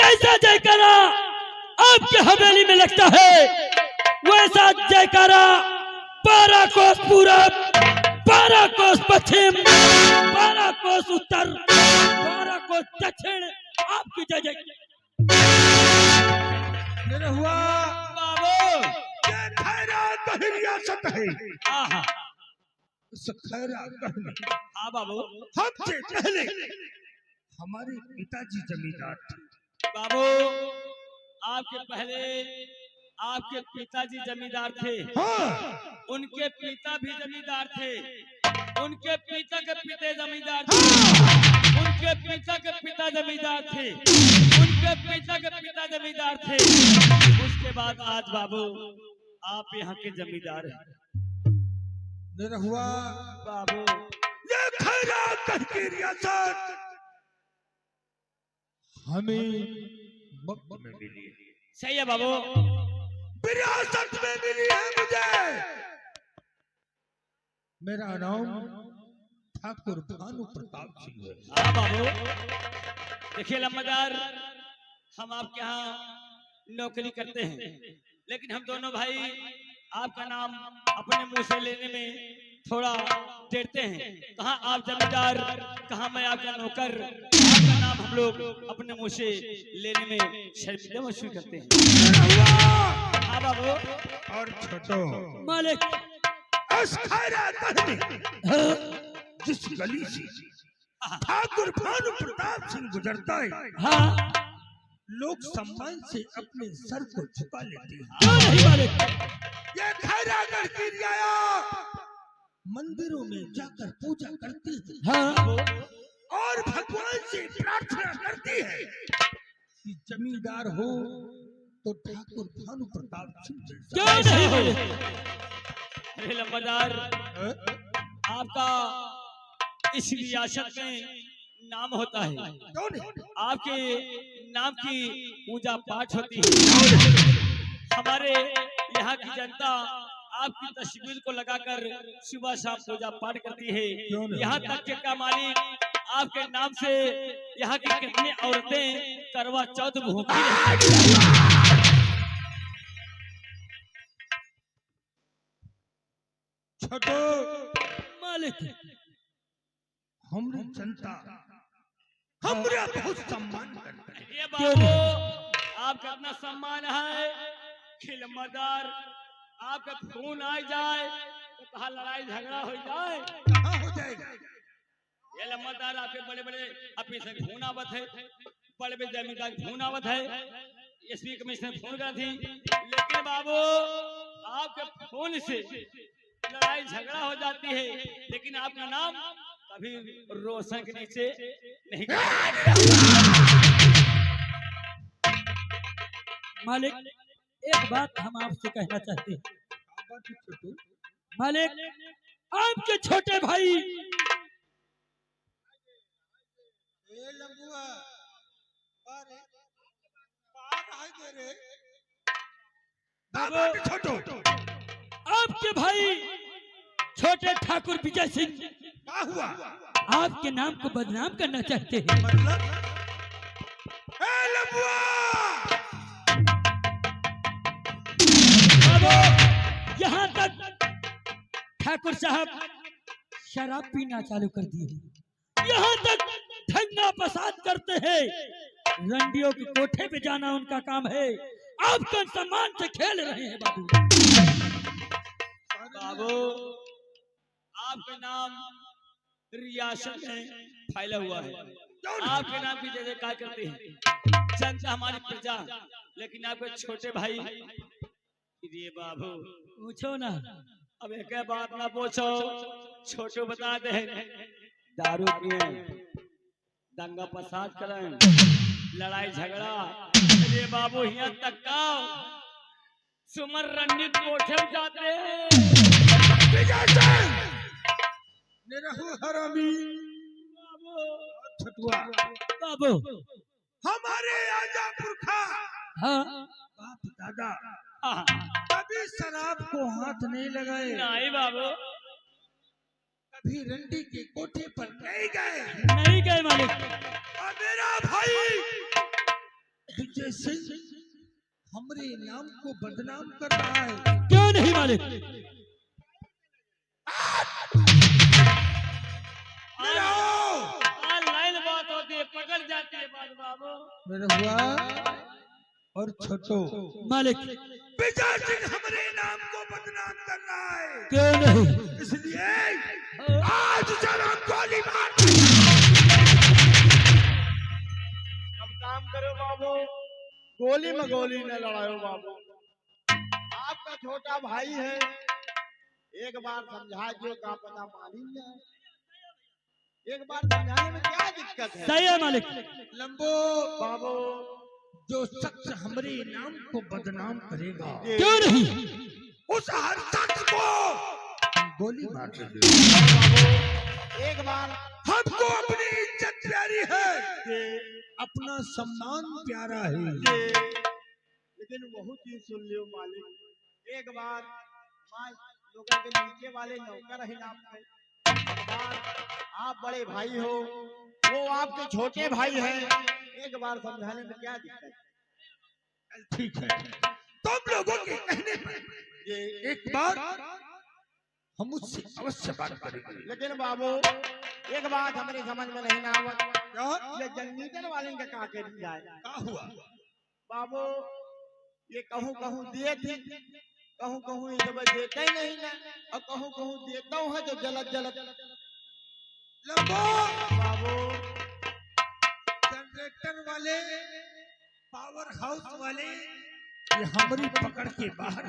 जैसा जयकारा आपके हवेली में लगता है वैसा जयकारा 12 कोस पूरब, 12 कोस पश्चिम, 12 कोस उत्तर, 12 कोस दक्षिण आपकी जय जय। मेरा हुआ बाबू ये खैरात की रियासत है। आहा इस खैरात में हाँ बाबू हमसे पहले हमारे पिताजी जमींदार थे। बाबू आपके पहले आपके पिताजी जमींदार थे। हाँ उनके पिता भी जमींदार थे। उनके पिता के पिता जमींदार थे। उनके पिता के पिता जमींदार थे। उनके पिता के पिता जमींदार थे। उसके बाद आज बाबू आप यहाँ के जमींदार हैं। मेरा हुआ बाबू ये खैरात की रियासत हमें वक्त में मिली है। सही है बाबू। विरासत में मिली है मुझे। मेरा नाम ठाकुर भानु प्रताप सिंह है। हाँ बाबू देखिए लम्बादार, हम आपके यहाँ नौकरी करते हैं, लेकिन हम दोनों भाई आपका नाम अपने मुंह से लेने में थोड़ा डरते हैं। कहाँ आप जमींदार, कहाँ मैं आपका नौकर। आपका नाम हम लोग अपने मुंह से लेने में शर्मिंदा महसूस करते हैं। हाँ बाबू और छोटो मालिक इस खैरात में जिस गली से ठाकुर भानु प्रताप सिंह गुजरता है, हाँ लोग सम्मान से अपने सर को झुका लेते हैं। क्यों नहीं मालिक। ये खैरागढ़ की रियाया मंदिरों में जाकर पूजा करती है। हाँ और भगवान से प्रार्थना करती है कि जमींदार हो तो ठाकुर भानु प्रताप सिंह जैसा। क्यों नहीं मालिक। अरे लम्बादार, आपका इस रियासत में नाम होता है। क्यों नहीं? आपके नाम की पूजा पाठ होती है। हमारे यहाँ की जनता आपकी तस्वीर को लगाकर सुबह शाम पूजा पाठ करती है। यहाँ तक के का मालिक आपके नाम से यहाँ की कितनी औरतें करवा चौथ भूखी रहती। छोटो मालिक हमरी जनता हमरा बहुत सम्मान करता है। ये बाबू आपका इतना सम्मान है कि लम्बादार आपका खून आ जाए तो कहा लड़ाई झगड़ा हो जाए। कहाँ हो जाएगा? ये लम्बादार आपके बड़े बड़े ऑफिसर खून आवत है, बड़े बड़े जमींदार खून आवत है, एसपी कमिश्नर फोन कर थी, लेकिन बाबू आपके खून से लड़ाई झगड़ा हो जाती है, लेकिन आपका नाम कभी रोशन के नीचे नहीं मालिक एक बात हम आपसे कहना चाहते हैं। छोटू मालिक आपके छोटे भाई ए लंबुआ अरे पार है तेरे बाबू छोटू आपके भाई छोटे ठाकुर विजय सिंह क्या हुआ? आपके नाम को बदनाम करना चाहते हैं। मतलब ए लंबुआ बाबू यहाँ तक ठाकुर साहब शराब पीना चालू कर दिए। यहाँ तक ठंगा प्रसाद करते हैं। रंडियों के कोठे पे जाना उनका काम है। आपका सम्मान से खेल रहे हैं बाबू। बाबू आपका नाम रियासत में फैला हुआ है। आपके नाम की जय जयकार करते हैं जनता हमारी प्रजा, लेकिन आपके छोटे भाई ये बाबू पूछो ना, अब एक बात ना पूछो, छोटो बता दे दारू पिए, दंगा फसाद करें, लड़ाई झगड़ा। अरे बाबू यहाँ तक का सुमर रंडित कोठे जाते निरहु हरामी छटुआ बाबू। हमारे आजा पुरखा हाँ बाप दादा हाँ कभी शराब को हाथ नहीं लगाए, नहीं बाबू कभी रंडी के कोठे पर नहीं गए। नहीं गए मालिक। और मेरा भाई विजय सिंह हमारे नाम को बदनाम कर रहा है। क्यों नहीं मालिक? ऑनलाइन बात होती है, पकड़ जाती है बात बाबू। मेरा हुआ और छोटो मालिक विजय सिंह हमारे नाम को बदनाम कर रहा है। क्यों नहीं? इसलिए आज जरा गोली मार। अब काम करो बाबू, गोली में गोली न लड़ाओ बाबू। आपका छोटा भाई है, एक बार समझा दो का पता मालूम है। एक बार समझाने में क्या दिक्कत है? सही है मालिक। लंबो बाबू जो शख्स हमारे नाम को बदनाम करेगा क्यों नहीं? उस हर शख्स को गोली मार देंगे। बाबू एक बार हमको अपनी इज्जत प्यारी है, अपना सम्मान प्यारा है। लेकिन बहुत चीज सुन लियो मालिक। एक बार हमारे लोगों के नीचे वाले नौकर है आप बड़े भाई हो, वो आपके छोटे भाई हैं। एक बार समझाने में क्या दिक्कत? ठीक है, तुम लोगों के कहने पर ये एक बार हम उससे अवश्य बात करेंगे। लेकिन बाबू एक बात हमारे समझ में नहीं आवत, ये जनमीटर वाले का का कर जाए। क्या हुआ बाबू ये कहूँ कहूँ दिए थे, कहूँ कहूँ ये जब देते ही नहीं ना, और कहूँ कहूँ देता हूँ तो जलत जलत। लंबो बाबू जनरेटर वाले, पावर हाउस वाले ये हमारी पकड़ के बाहर,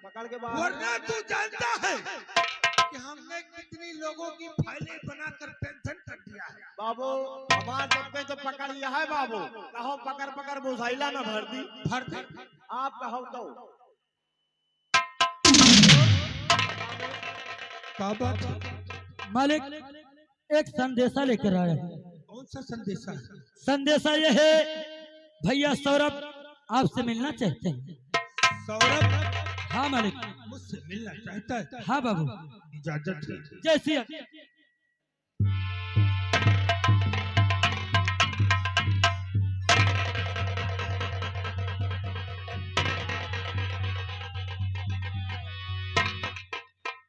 वरना तू जानता है कि हमने कितनी लोगों की फाइलें बनाकर पेंशन कर दिया है। बाबू हमारे सबके तो पकड़ लिया है बाबू, कहो पकड़ पकड़ बुझाइला में भर दी। आप कहो तो क्या बात है? मालिक एक संदेशा लेकर आया है। कौन सा संदेशा है? संदेशा ये है, भैया सौरभ आपसे मिलना चाहते हैं। सौरभ हाँ मालिक। मुझसे मिलना चाहता है? हाँ बाबू। इजाजत है। जैसी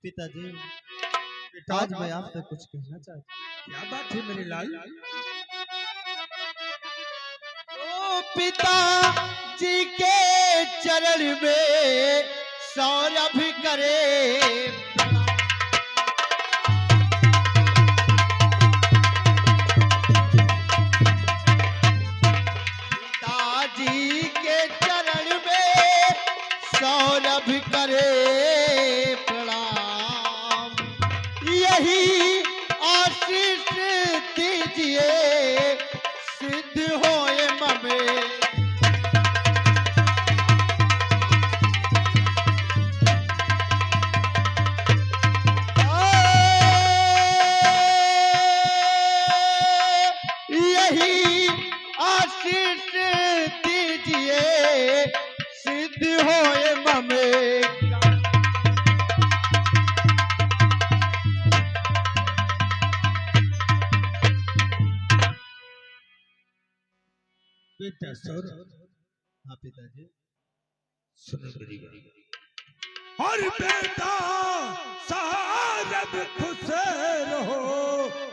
पिताजी, आज मैं आपसे कुछ कहना चाहता हूँ। क्या बात है मेरे लाल? ओ पिताजी के चरण में सौरभ करे, पिताजी के चरण में सौरभ करे प्रणाम। यही आशीष दीजिए सिद्ध होए ममे। यही आशीष दीजिए सिद्ध होए ममे। बेटा सौरभ, हाँ पिताजी। सुनो मेरी बात। और बेटा सौरभ खुश रहो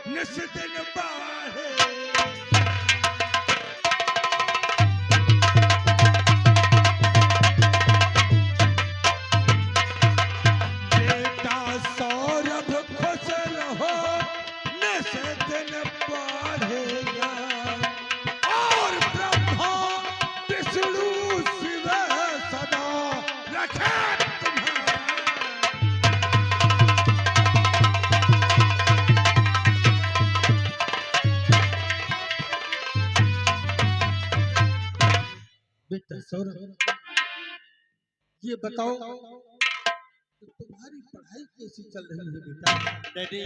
निस दिन बाहे। बेटा सौरभ खुश रहो निस दिन बढ़ेगा, और ब्रह्मा विष्णु शिव सदा रखे तुम्हें। बेटा सौरभ, ये बताओ कि तुम्हारी पढ़ाई कैसी चल रही है बेटा? डैडी,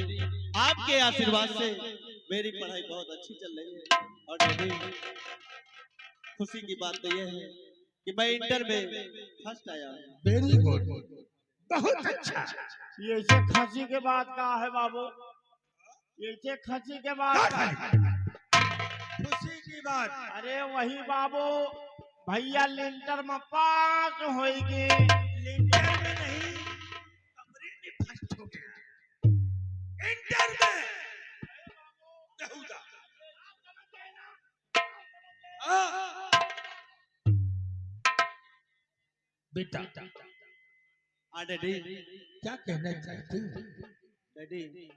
आपके आशीर्वाद से मेरी पढ़ाई बहुत अच्छी चल रही है। और डैडी, खुशी की बात तो यह है कि मैं इंटर में फर्स्ट आया हूँ। वेरी गुड, बहुत अच्छा। ये से खांसी के बाद का है बाबू, ये से खांसी के बाद का है। खुशी की बात। अरे वही बाबू भैया लिंटर में पास होएगी। लिंटर में नहीं, कमरे में फर्स्ट हो गया। इंटर में यहूदा। हाँ। बेटा हाँ डैडी। क्या कहना चाहते हो? डैडी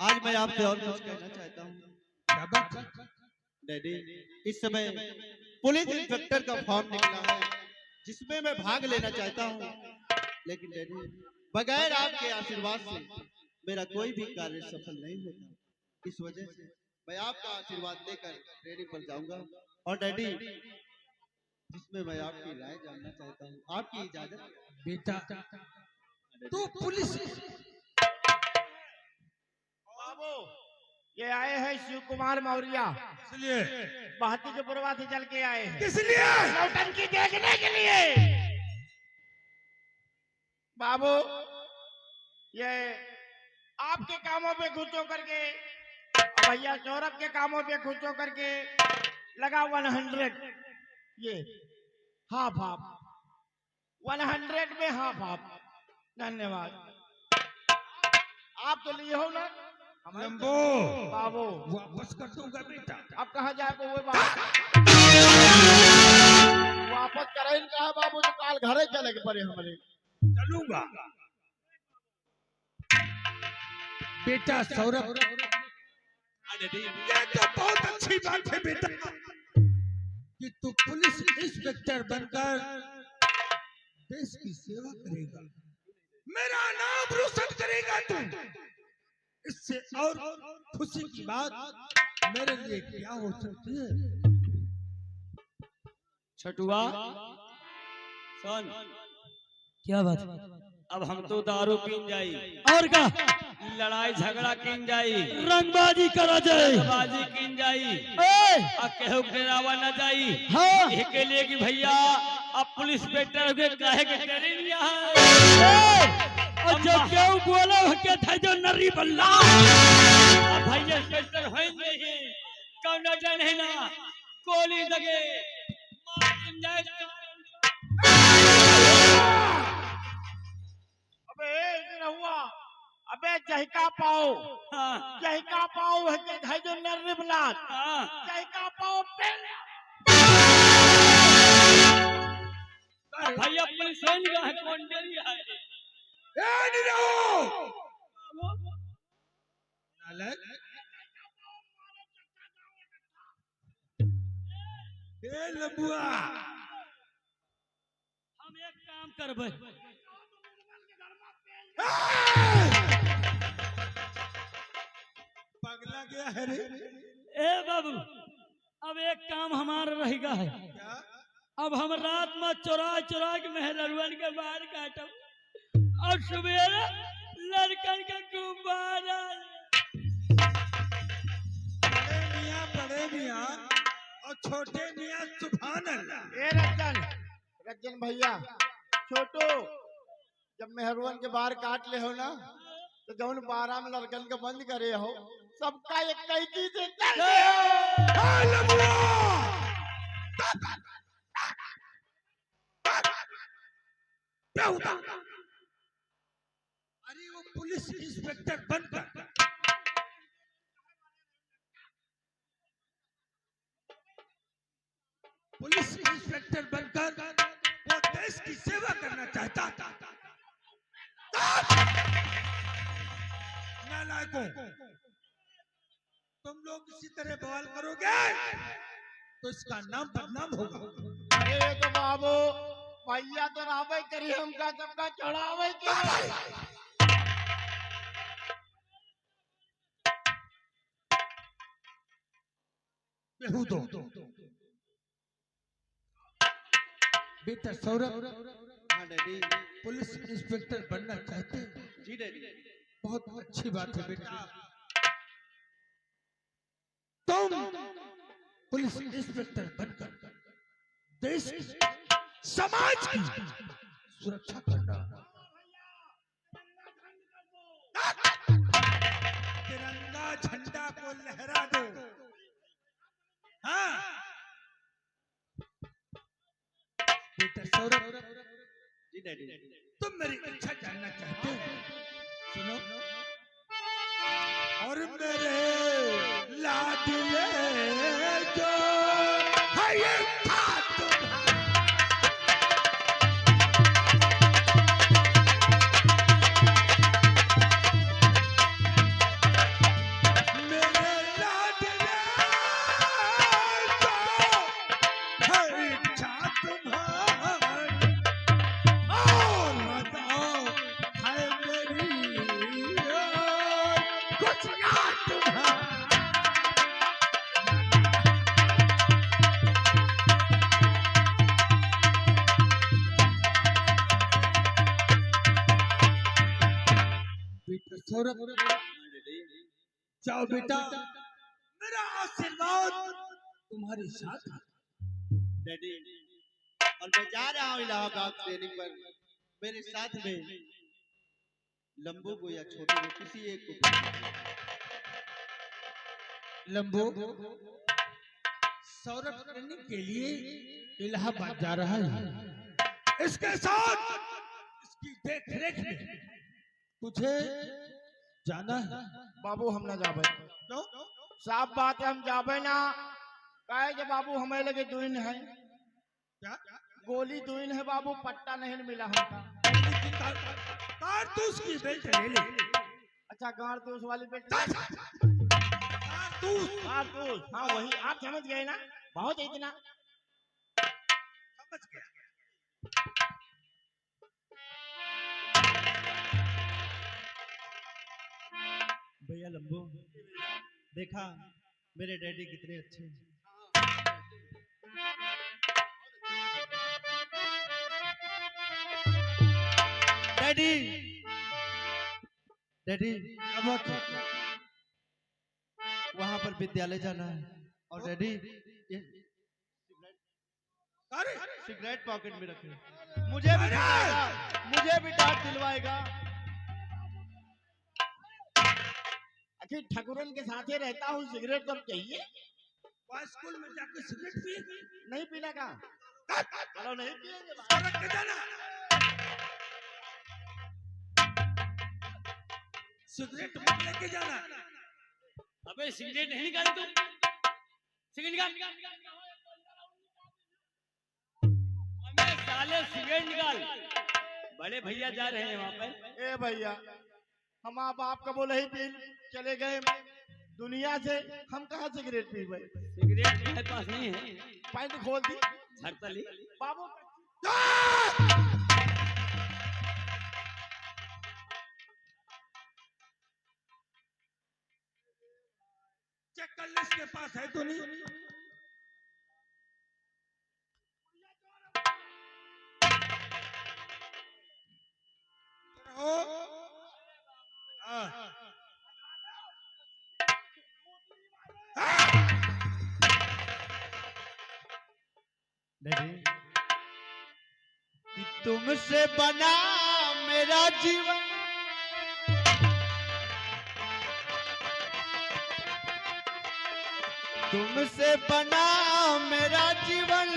आज मैं आपसे और कुछ कहना चाहता हूँ। क्या बात है? डैडी इस समय पुलिस इंस्पेक्टर का फॉर्म निकला है जिसमें मैं भाग लेना चाहता हूँ, लेकिन डैडी बगैर आपके आशीर्वाद से मेरा कोई भी कार्य सफल नहीं होता। इस वजह से मैं आपका आशीर्वाद लेकर ट्रेनिंग पर जाऊंगा। और डैडी जिसमें मैं आपकी राय जानना चाहता हूँ, आपकी इजाजत। बेटा तो पुलिस बाबू ये आए हैं शिव कुमार मौर्य, इसलिए बहती के पुरवा से चल के आए हैं किस लिए? नौटंकी देखने के लिए। बाबू ये आपके कामों पे खुश होकर के और भैया सौरभ के कामों पे खुश होकर के लगा 100 ये हाफ हाफ 100 में हाफ हाफ। धन्यवाद। आप तो लिए हो ना लंबो बाबू। वापस कर दूंगा बेटा। अब कहा जाए वो वापस करें कहा बाबू, तो काल घरे चले के पड़े हमारे। चलूंगा बेटा सौरभ। ये तो बहुत अच्छी बात है बेटा कि तू पुलिस इंस्पेक्टर बनकर देश की सेवा करेगा, मेरा नाम रोशन करेगा तू। इससे और खुशी की बात मेरे लिए क्या हो सकती है? छटुआ सुन, क्या बात? अब हम तो दारू पीन जाई और का लड़ाई झगड़ा किन जाई रंगबाजी करा जाए। बाजी किन जाई ए, और केहू डरावा न जाई। हाँ ये के लिए कि भैया अब पुलिस इंस्पेक्टर के काहे के डरे नहीं है। ए, और जो क्यों बोलो के था जो नरी बल्ला अब भैया इंस्पेक्टर है नहीं कौन डर है ना गोली लगे मार किन जाए। अबे इधर हुआ, अबे जहिका पाओ हाँ जहिका पाओ है जो नर्री बलात हाँ जहिका पाओ पेन। भैया पुलिस है नहीं है कौन डरी है। ए निरो नालक ए लबुआ, हम एक काम करबे। पगला गया है रे। ए बाबू अब एक काम हमारा रहेगा है। क्या? अब हम रात में चोरा चोरा के मेहरवन के बाहर काटब और सवेरे लड़कन के गुब्बारा। बड़े मियाँ और छोटे मियाँ सुभान अल्लाह। ए रज्जन भैया छोटू, जब मेहरवन के बाहर काट ले हो ना तो जौन 12 में लड़कन के बंद करे हो सबका एक कैदी से चल अरे वो पुलिस इंस्पेक्टर बनकर वो देश की सेवा करना चाहता था। नालायकों, तुम लोग इसी तरह बवाल करोगे तो इसका नाम बदनाम होगा। अरे तो बाबू भैया तो रावे करी हमका सबका चढ़ावे की। बेहूदो बेटा सौरभ हाँ डैडी। पुलिस इंस्पेक्टर बनना चाहते हैं? जी डैडी। बहुत अच्छी बात है बेटा। तुम पुलिस इंस्पेक्टर बनकर देश समाज की सुरक्षा करना, तिरंगा झंडा को लहरा दो। हाँ सौरभ, जी डैडी। तुम मेरी इच्छा जानना चाहते हो? सुनो। और मेरे लाडले जो है ये था तुम्हारा, मेरे लाडले जो है इच्छा तुम्हारी, और बताओ है मेरी कुछ याद तुम्हारा। बेटा सौरभ, जाओ बेटा, मेरा आशीर्वाद तुम्हारे साथ है। डैडी, और मैं जा रहा हूँ इलाहाबाद ट्रेनिंग पर। मेरे साथ में लंबू को या छोटू को किसी एक को। लंबू, सौरभ ट्रेनिंग के लिए इलाहाबाद जा रहा है। इसके साथ इसकी देख रेख में तुझे जाना है। बाबू हम ना जाबे। क्यों? साफ बात है, हम जाबे ना। काहे के बाबू हमें लगे दुइन है, क्या? गोली दुइन है बाबू, पट्टा नहीं मिला हमका। कारतूस की बेल्ट ले ले। अच्छा कारतूस वाली बेटी। कारतूस कारतूस, हाँ वही। आप समझ गए ना, बहुत है इतना। समझ गया। भैया लंबू, देखा मेरे डैडी कितने अच्छे हैं। डैडी, डैडी क्या बात है? वहां पर विद्यालय जाना है। और डैडी ये अरे सिगरेट पॉकेट में रखे। मुझे भी दिलाएगा, मुझे भी डांट दिलवाएगा। आखिर ठकुरन के साथ ही रहता हूँ, सिगरेट कब चाहिए? वहाँ स्कूल में जाके सिगरेट पिए? नहीं पीने का। चलो नहीं पिएंगे। सौरभ के जाना। सिगरेट मत लेके जाना। अबे सिगरेट नहीं निकाली तू, सिगरेट निकाल। अबे साले सिगरेट निकाल, बड़े भैया जा रहे हैं वहाँ पर। ए भैया, हम आप आपका बोले ही पी चले गए दुनिया से, हम कहाँ सिगरेट पीबे? सिगरेट मेरे पास नहीं है। पैंट खोल दी झड़तली बाबू। चेक कर ले, इसके पास है तो नहीं। हो? हाँ। डैडी, कि तुमसे बना मेरा जीवन, तुमसे बना मेरा जीवन,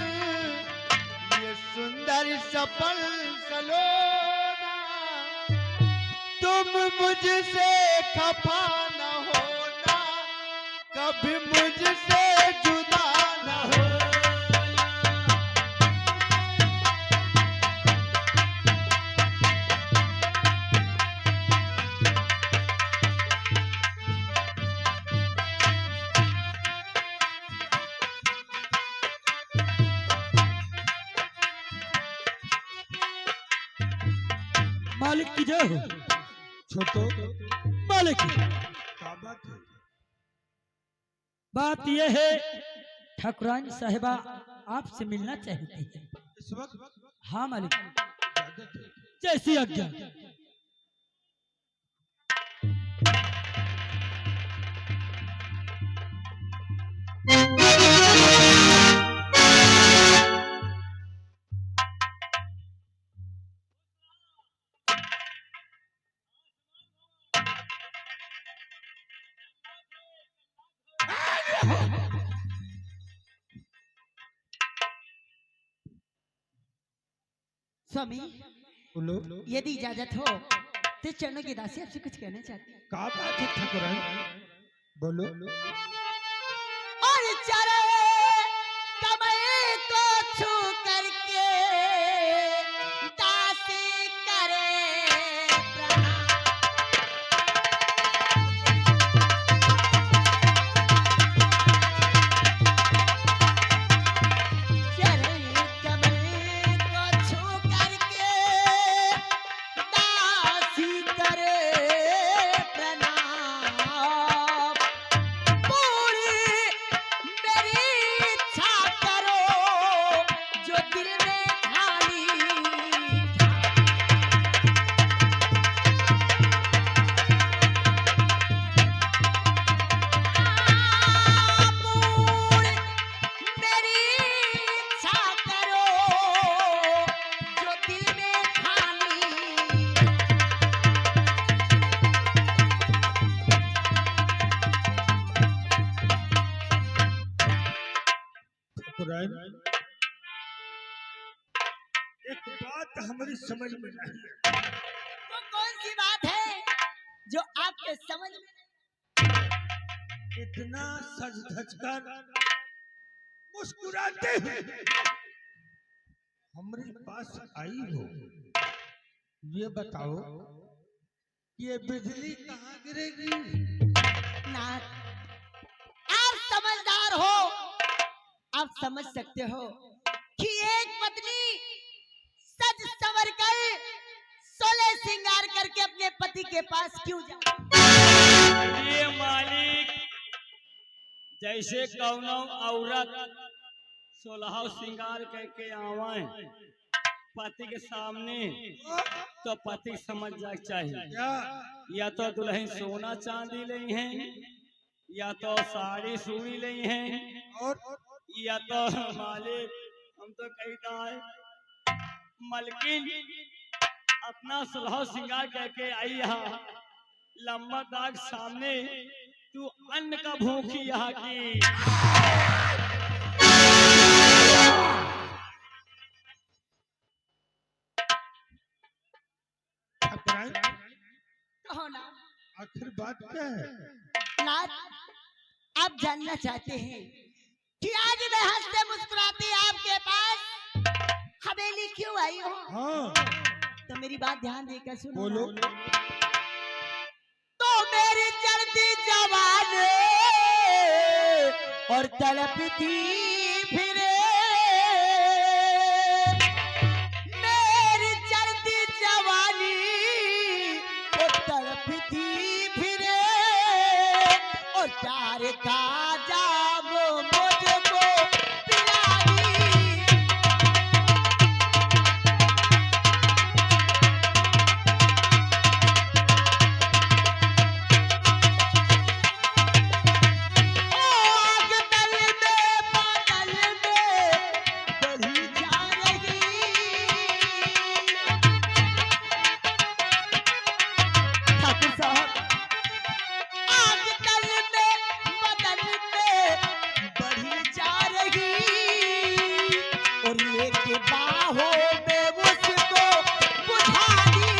ये सुंदर सफल सलोना, तुम मुझसे खफा न होना, कभी मुझसे जुदा न होना। मालिक की जय हो। छोटो, मालिक की क्या बात है? बात यह है, ठाकुरान साहिबा आपसे मिलना चाहती है। इस वक्त हाँ मालिक, इजाजत है। जैसी आज्ञा। स्वामी बोलो यदि इजाजत हो तो चरणों की दासी आपसे कुछ कहना चाहती हूँ। का बात है ठाकुरन? बोलो और चरण कमल को छू करके दासी करे प्रणाम। चरण कमल को छू करके दासी करे प्रणाम। पूरी मेरी इच्छा करो जो दिल में ठानी पूरी मेरी इच्छा करो जो दिल में ठानी। ठाकुरन, एक बात हमारी समझ में नहीं है। वो कौन सी बात है जो आपके समझ में इतना सज धज कर मुस्कुराते हुए हमारे पास आई हो, ये बताओ ये बिजली कहाँ गिरेगी? ना? आप समझदार हो, आप समझ सकते हो कि एक पत्नी सज संवर कर 16 श्रृंगार करके अपने पति के पास क्यों जाए? ये मालिक जैसे कौनो औरत 16 श्रृंगार करके आवे पति के सामने तो पति समझ जाना चाहिए क्या या तो दुल्हन सोना चांदी ली है या तो साड़ी सुनी ली है और या तो मालिक हम तो कहता है मलकिन अपना 16 श्रृंगार करके आई यहाँ लंबा दाग सामने तू अन्न का भूखी यहाँ की ठाकुरन, कहो ना आखिर बात क्या है? नाथ, आप जानना चाहते हैं कि आज मैं हंसते मुस्कुराती आपके पास हवेली क्यों आई हूँ? हाँ तो मेरी बात ध्यान देकर सुनो। बोलो। तो मेरी चढ़ती जवानी और तड़पती फिरे, मेरी चढ़ती जवानी और तड़पती फिरे और प्यार का जाम मुझको पिला दी। आग तल में बादल में बढ़ी जा रही, ठाकुर साहब आग तल में बादल में बढ़ी जा रही और लेके बाहों में उसको बुझा दी।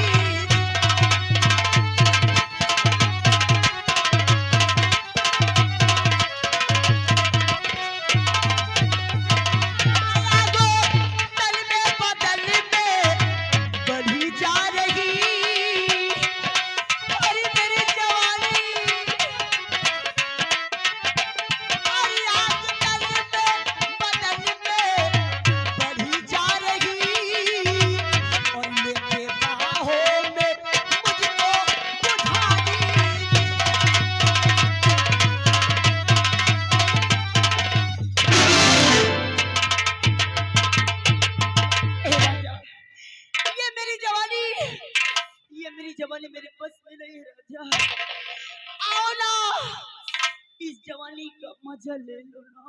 आगो तल में बदल में बढ़ी जा रही और मेरी जवानी और आग तल में बदल में बढ़ी जा रही और लेके बाहों में मुझको बुझा दी। ए राजा, ये मेरी जवानी, ये मेरी जवानी मेरे बस में नहीं है राजा। आओ ना इस जवानी का मजा ले लो ना।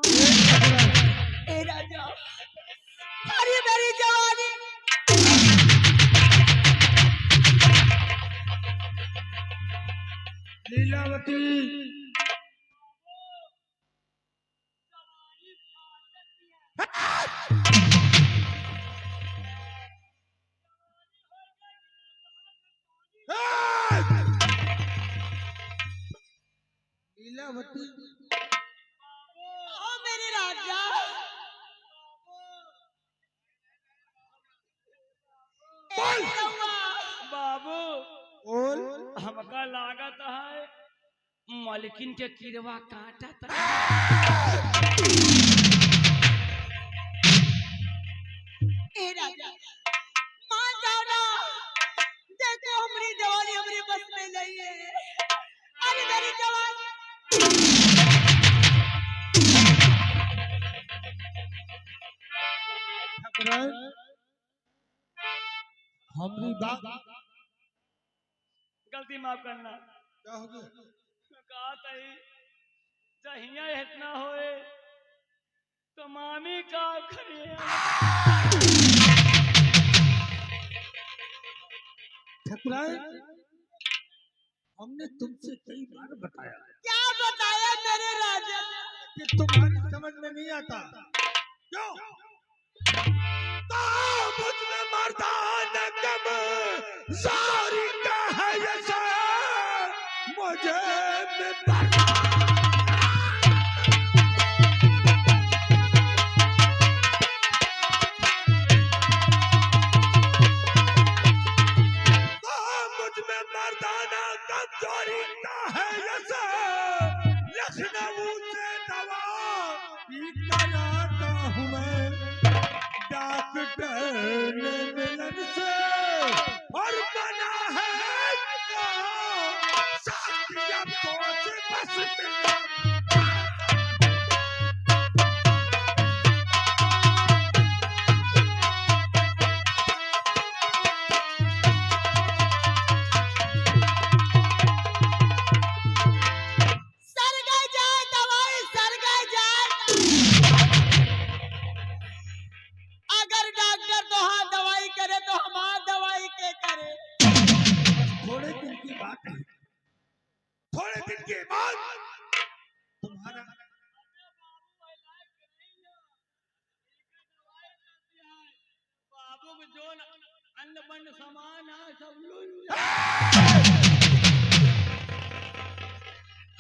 ए राजा, अरे मेरी जवानी लीलावती, चक्रवर्ती ओ मेरे राजा, बोल। बाबू बोल। हमका लागत है मालकिन के किरवा काटा था। ए राजा, मान जाओ ना, देखो हमारी जवानी हमारे बस में नहीं है। अरे मेरी जवानी ठाकुर हमारी बात गलती माफ करना। क्या हो गया? कहा तही जहिया इतना होए तो मामी का करे। ठाकुर हमने तुमसे कई बार बताया क्या बताया मेरे राजा? कि तुम्हारी समझ में नहीं आता। क्यों? मुझ में मर्दान कम जारी का है यसा मुझे मुझ में मर्दाना कमजोरी का है यसा लखनऊ से दवा कराता हूँ मैं डॉक्टर ने मिलन से और बना है साथिया सोच बस में। सर गए जाए दवाई, सर गए जाए। अगर डॉक्टर तो हाँ दवाई करे तो हमार दवाई के करे। थोड़े दिन की बात है, थोड़े दिन के बाद तुम्हारा बाबू को जो अन्न बन्न सामान है सब लूट।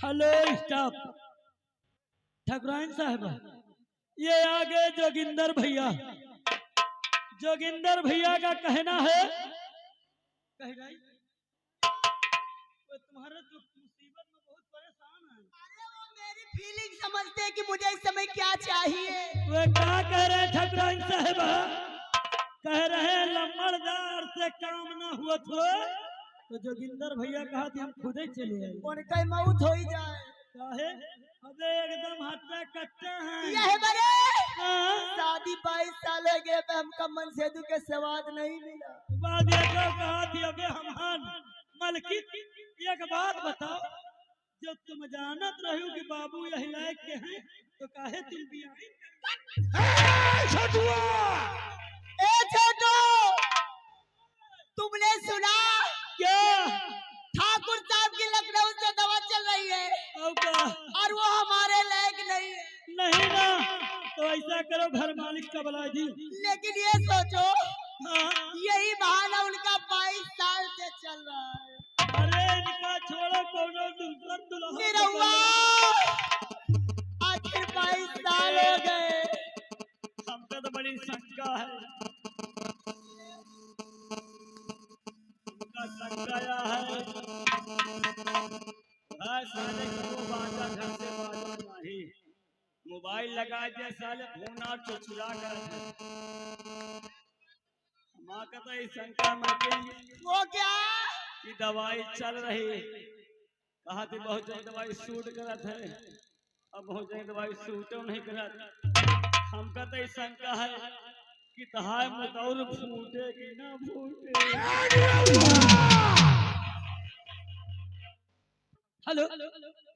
हेलो स्टाफ, ठाकुराइन साहब ये आगे जोगिंदर भैया, जोगिंदर भैया का कहना है कह रही तुम्हारा जो मुसीबत में बहुत परेशान है। अरे वो मेरी फीलिंग समझते हैं कि मुझे इस समय क्या चाहिए। वे क्या कह रहे हैं ठाकुराइन साहब? कह रहे हैं लम्बड़दार से काम न हुआ तो जोगिंदर भैया कहा कि हम खुद ही चले आए। उनका मौत हो ही जाए। काहे? अबे एकदम हत्या कट्टे हैं। यह बड़े हाँ? शादी 22 साल हो गए पे हमका मन सेदू के स्वाद नहीं मिला। बाद ये तो कहा थी अबे हम मलकी एक बात बताओ, जब तुम जानत रहो कि बाबू यही लायक के हैं तो काहे तुम भी आई? ए छोटू, तुमने सुना क्या? ठाकुर साहब की लखनऊ से दवा चल रही है अब का? और वो हमारे लायक नहीं है। नहीं ना, तो ऐसा करो घर मालिक का बुला दी। लेकिन ये सोचो हाँ? यही बहाना उनका 22 साल से चल रहा है। अरे इनका छोड़ो, कोनो दूसरा दुल्हा निरहुआ, आखिर 22 साल हो गए। हमको तो बड़ी शंका है। हमका शंका है साले को वो बाजा घर से बाजा नहीं, मोबाइल लगा दिया साले फोन और चुचुला कर। हमारा का तो शंका में वो क्या? कि दवाई चल रही, कहा थी बहुत जगह दवाई शूट करत है, अब बहुत जगह दवाई शूट नहीं करत। हमका तो शंका है कि तहाय मुतौर फूटे कि ना फूटे। हेलो,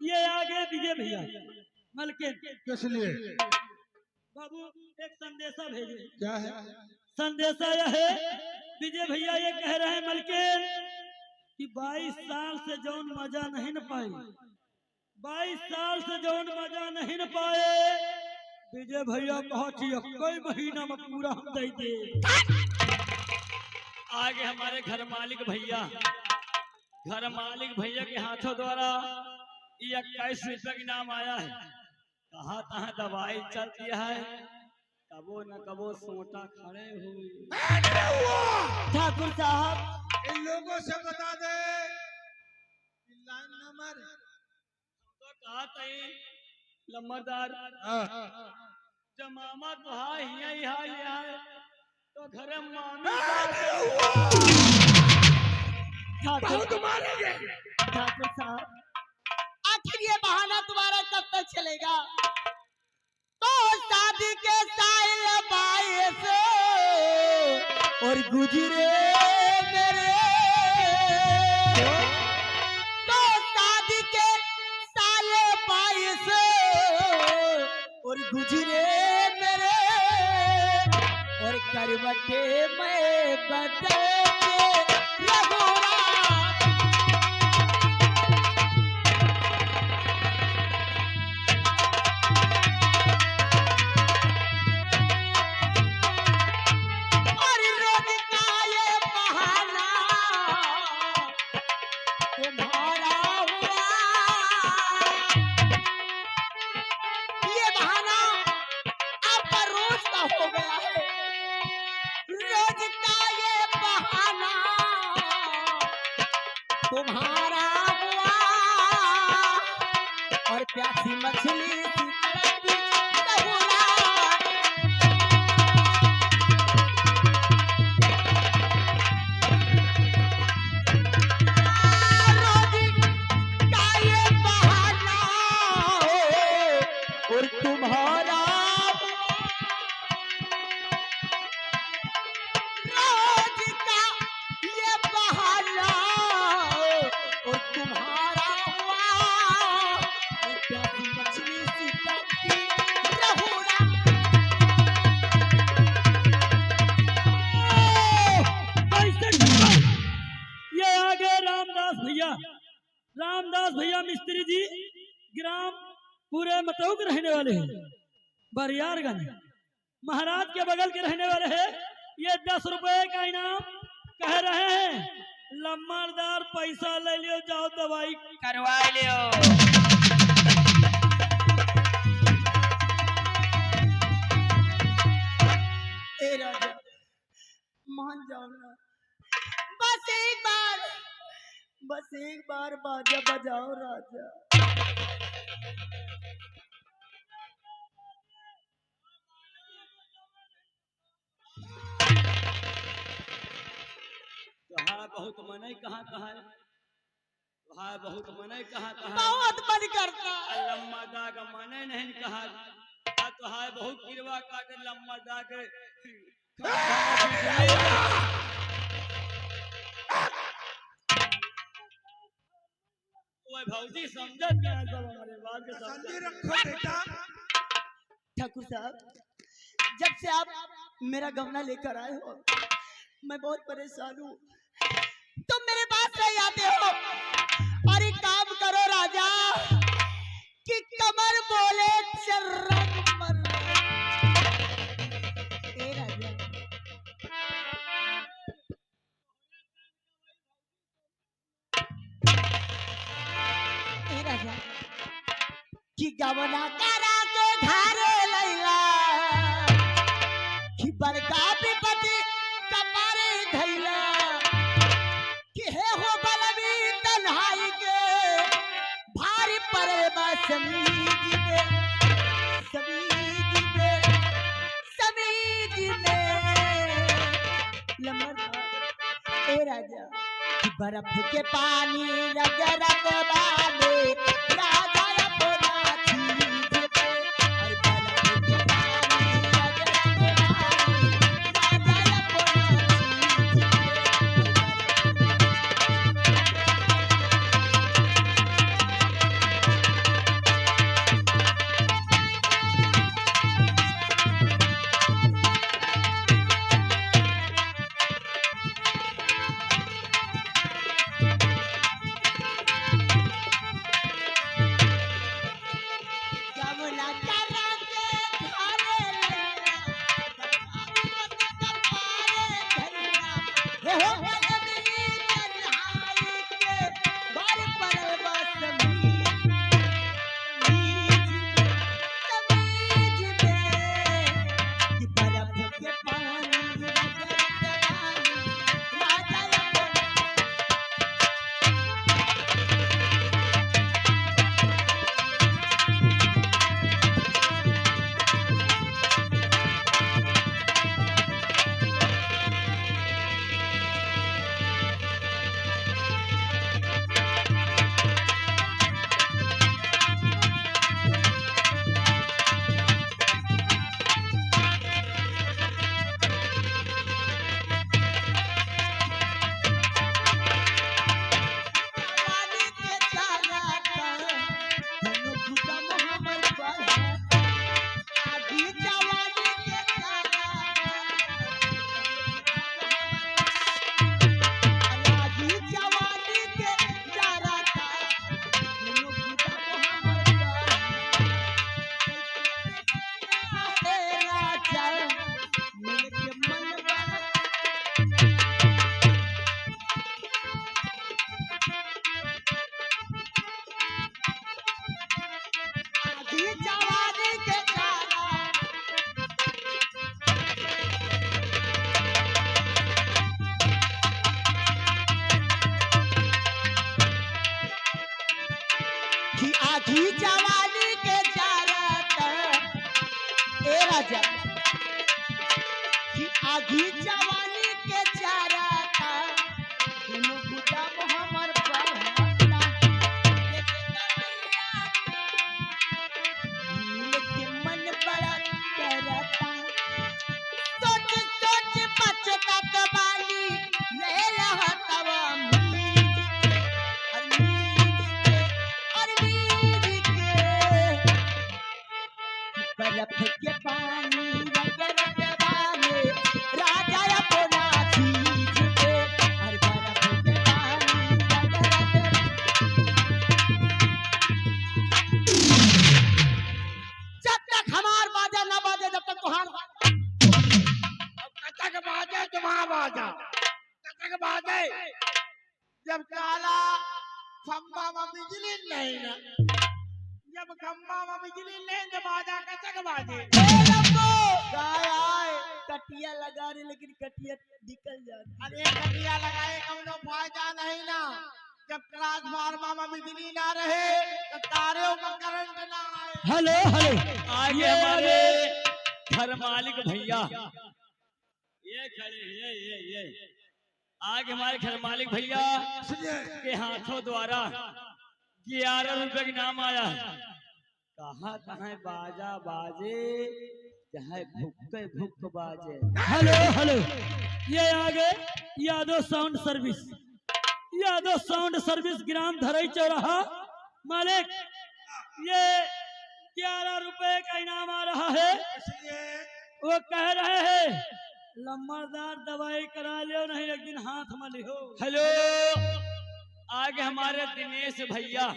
ये आगे विजय भैया मलकिन। किस लिए? बाबू एक संदेशा भेजे। क्या है? संदेशा यह है, विजय भैया ये कह रहे हैं मलकिन कि 22 साल से जौन मजा नहीं न पाई, 22 साल से जौन मजा नहीं न पाए, विजय भैया कहा कि कोई महीना में पूरा हम दे दे। आगे हमारे घर मालिक भैया के हाथों द्वारा ये 21 रुपए का इनाम आया है। कहाँ कहाँ दवाई चलती है, कबो न कबो सोटा खड़े हुए। ठाकुर साहब इन लोगों से बता दे कि लाइन नंबर तो कहा तई लम्बरदार जमामा तो हाय यही है तो घर मामी ठाकुर मारेंगे। ठाकुर साहब आखिर ये बहाना तुम्हारा कब तक चलेगा? तो शादी के साल बाई से और गुजरे मेरे, तो शादी के साल बाई से और गुजरे मेरे, और करवटे में बदल के रघुरा। तुम्हारा हुआ और प्यासी मछली सी तड़पती रघुरा। रोज का ये बहाना और तुम्हारा रोज का ये बहाना और तुम्हारा हुआ और प्यासी मछली सी तड़पती रघुरा। ये आगे रामदास भैया मिस्त्री जी, ग्राम पूरे मतऊ के रहने वाले हैं, बरियारगंज महाराज के बगल के रहने वाले हैं। ये 10 रुपए का इनाम कह रहे हैं, लम्बादार पैसा ले लियो, जाओ दवाई करवा लियो। ए राजा मान जाओ ना, बस एक बार बाजा बजाओ राजा। तुहार बहुत मने कहाँ कहाँ है, तुहार बहुत मने कहाँ कहाँ बहुत मन करता है। लम्बा दा का मने नहीं कहा, तुहार बहुत गिरवा काटे लम्बा दा के भौजी समझत क्या सब हमारे बात के शांति रखो बेटा। ठाकुर साहब जब से आप मेरा गमला लेकर आए हो मैं बहुत परेशान हूँ, तुम मेरे पास नहीं आते हो। और एक काम करो राजा कि कमर बोले चर्रम मर। ए राजा ए राजा कि गवना करा के धारे लैला कि बड़का विपत्ति कपारे धैला कि हे हो बलवी तन्हाई के भारी पड़े बा समीज में लमर ए राजा कि बर्फ के पानी रग रग बाले राजा अपना चीज पे। और बर्फ के पानी रग रग बाले राजा अपना चीज पे। आगी जवानी के चारा था दोनों गुदाम हमर बढ़ता लेकिन मन बड़ा करता सोच सोच बचता कबाली ले रहतवा बर्फ के पानी रगड़वा में राजा अपना चीज के हर बर्फ के पानी जब तक हमार बाजा न बाजे जब तक तुहार तक बाजे तुम्हारा बाजा तक बाजे जब काला खंबा में बिजली नहीं ना जब खंबा में बिजली नहीं तो बाजा तक बाजे कटिया लगा रहे लेकिन कटिया निकल जाती अरे कटिया लगाए कौनो फायदा नहीं ना जब ट्रांसफार्मर में बिजली ना रहे तो तारों में करंट ना आए हेलो हेलो आगे हमारे घर मालिक भैया ये खड़े ये आगे हमारे घर मालिक भैया के हाथों द्वारा 11 रुपए का नाम आया है कहाँ कहाँ बाजा बाजे चाहे भुक बाजे हेलो हेलो ये आगे यादव साउंड सर्विस ग्राम धरई चौराहा मालिक ये 11 रुपए का इनाम आ रहा है वो कह रहे हैं लम्बरदार दवाई करा लियो नहीं एक दिन हाथ में लिहो हेलो आगे हमारे दिनेश भैया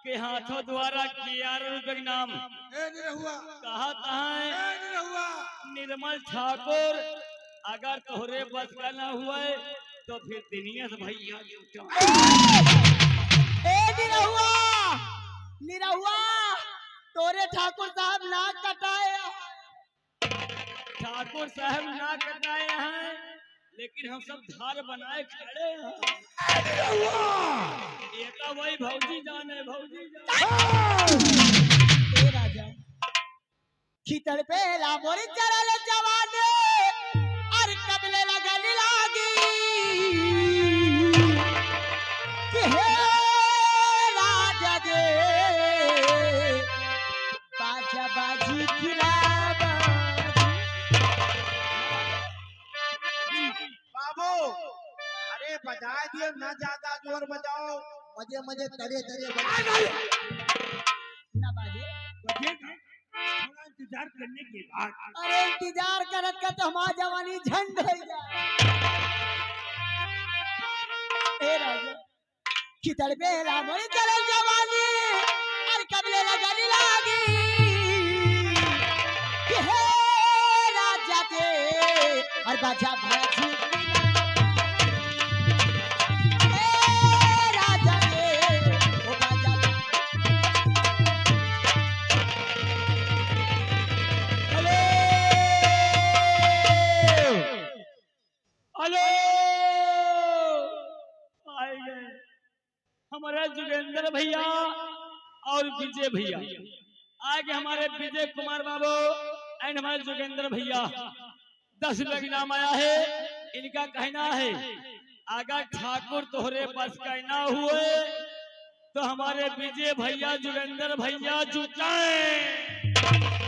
के हाथों द्वारा 11 रुपए के नाम कहा निर्मल ठाकुर अगर तोहरे बस का न हुआ तो फिर दिनेश भैया निरहुआ तोरे ठाकुर साहब ना कटाए हैं लेकिन हम सब धार बनाए खड़े हैं ये तो वही भौजी जाने राजा खितर पे मोरी चरल जवाने और कबले लगन लागी कि हे राजा दे बाजा बाजी खिलावा बाबू अरे बजा दियो ना ज्यादा जोर बजाओ मजे मजे तरे ना बाजे थोड़ा इंतजार करने के बाद अरे इंतजार करत का तो हमार जवानी झंड हो जाए ए राजा खितर बेला मोरी चरल जवानी और कबले लगन लागी कि हे राजा दे और बाजा बाजी राजा दे ओ बाजा हेलो आए गए हमारे जोगेंद्र भैया और विजय भैया आगे हमारे विजय कुमार बाबू एंड हमारे जोगेंद्र भैया 10 रुपए का नाम आया है इनका कहना है अगर ठाकुर तोहरे बस का ना हुए तो हमारे विजय भैया जोगेंद्र भैया जुटाएं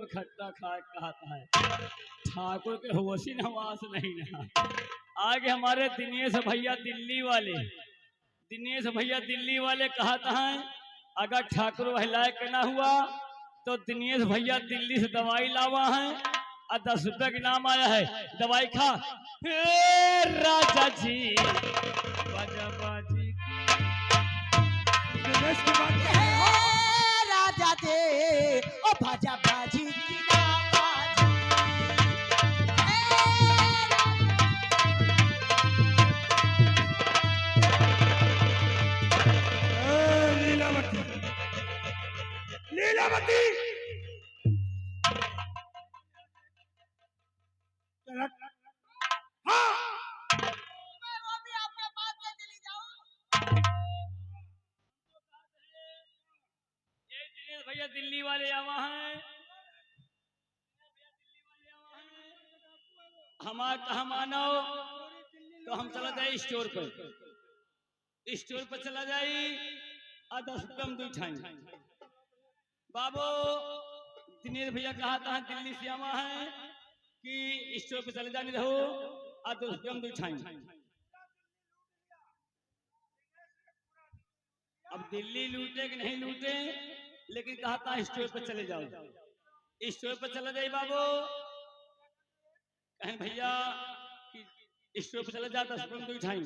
जब खट्टा खाए कहता है ठाकुर के होशी नवास नहीं ना। आगे हमारे दिनेश भैया दिल्ली वाले कहता है अगर ठाकुर वह लायक ना हुआ तो दिनेश भैया दिल्ली से दवाई लावा है और 10 रुपए का नाम आया है दवाई खा। हे राजा जी बाजा बाजी दिनेश की बात हे राजा दे ओ भाजा बाजी की नामाजी। लीलावती लीलावती हाँ मैं वो भी आपके पास से चली जाऊं। ये दिनेश भैया दिल्ली वाले आवा हैं हमारा कहा मानो तो हम चला जाए स्टोर पर चला जाए और 10 रुपये में 2 ठाई। बाबू दिनेश भैया कहा था दिल्ली से आवा है कि स्टोर पे चले जाने रहो और 10 रुपये में 2 ठाई। अब दिल्ली लूटे कि नहीं लूटे लेकिन कहा था स्टोर पे चले जाओ। स्टोर पे चला जाए बाबू कहें भैया कि स्टोर पे चले जा 10 रुपये में 2 ठाई।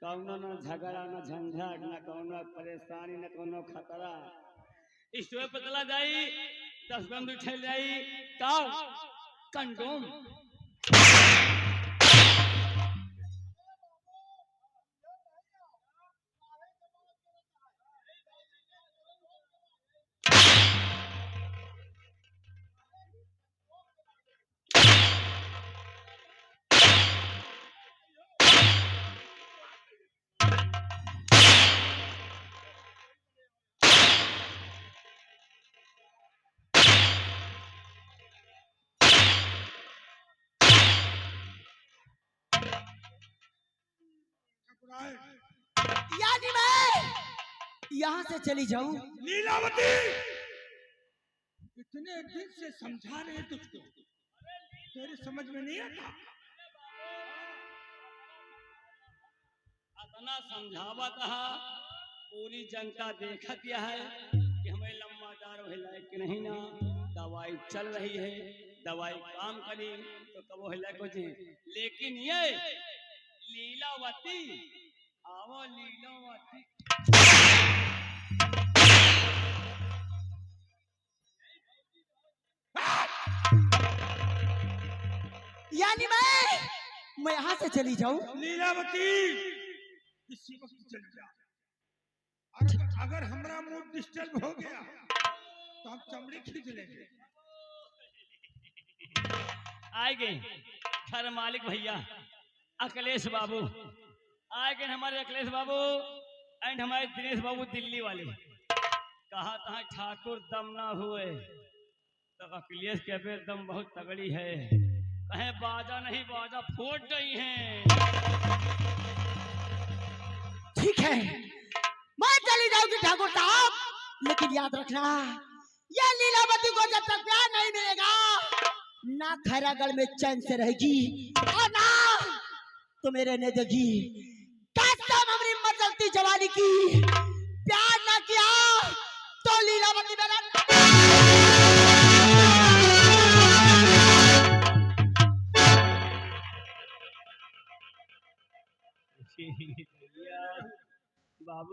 कौनो न झगड़ा न झंझट न कौनो परेशानी न कौनो खतरा। स्टोर पे चला जाई 10 रुपये में 2 ठाई ले आई काऊ कंडोम। यानी मैं यहाँ से चली जाऊं। लीलावती इतने दिन से समझा रहे तुझको तेरे समझ में नहीं आता। इतना समझावा था पूरी जनता देखा दिया है कि हमें लंबादार वही लायक नहीं ना। दवाई चल रही है दवाई काम करी तो कब वही लायक हो जाए। लेकिन ये लीलावती आवो लीलावती यानी मैं यहाँ से चली जाऊं। लीलावती इसी वक्त चल जा। अगर हमारा मूड डिस्टर्ब हो गया तो हम चमड़ी खींच लेंगे। आए गए घर मालिक भैया अखिलेश बाबू आए गए हमारे अखिलेश बाबू एंड हमारे दिनेश बाबू दिल्ली वाले। कहा था ठाकुर दम ना हुए तो अखिलेश के पे दम बहुत तगड़ी है। कहे बाजा नहीं बाजा फूट गई है। ठीक है मैं चली जाऊंगी ठाकुर साहब, लेकिन याद रखना ये लीलावती को जब तक प्यार नहीं मिलेगा ना खैरागढ़ में चैन से रहेगी और ना तो मेरे ने देगी। कसम हमारी मचलती जवानी की, प्यार ना किया तो लीलावती मेरा बाबू